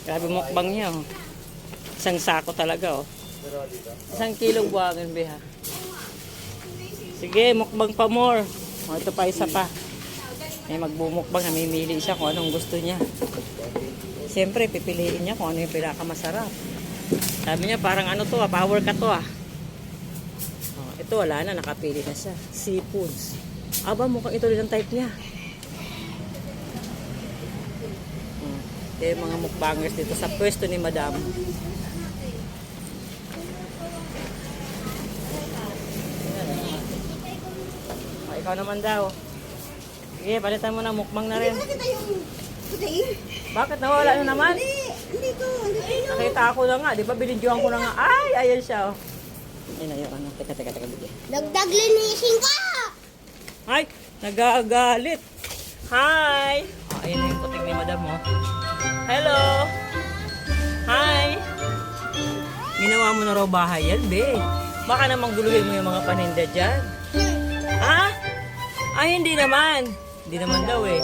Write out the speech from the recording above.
Grabe mukbang niya, oh. Isang sako talaga, oh. 1 kilong buwangan, beha. Sige, mukbang pa more. Oh, ito pa, isa pa. May magbumukbang, namimili siya kung anong gusto niya. Siyempre, pipiliin niya kung ano yung pinakamasarap. Sabi niya, parang ano to, power ka to, ah. Oh, ito, wala na, nakapili na siya. Seafoods. Aba, mukhang ito rin ang type niya. Ito yung mga mukbangers dito sa pwesto ni Madam. Oh, ikaw naman daw. Sige, palitan mo na, mukbang na rin. Bakit nawala na naman? Hindi ko. Nakita ako na nga, di ba? Binidyohan ko na nga. Ay, ayan siya, oh. Ayun na yun, ano. Teka, bigyan. Nagdaglinisin ka! Ay, nagagalit. Hi! Oh, ayun na yung puting ni Madam, oh. Hello! Hi! Ginawa mo na raw bahay yan, be. Baka namang guluhin mo yung mga paninda dyan. Ha? Ay, hindi naman. Hindi naman daw, eh.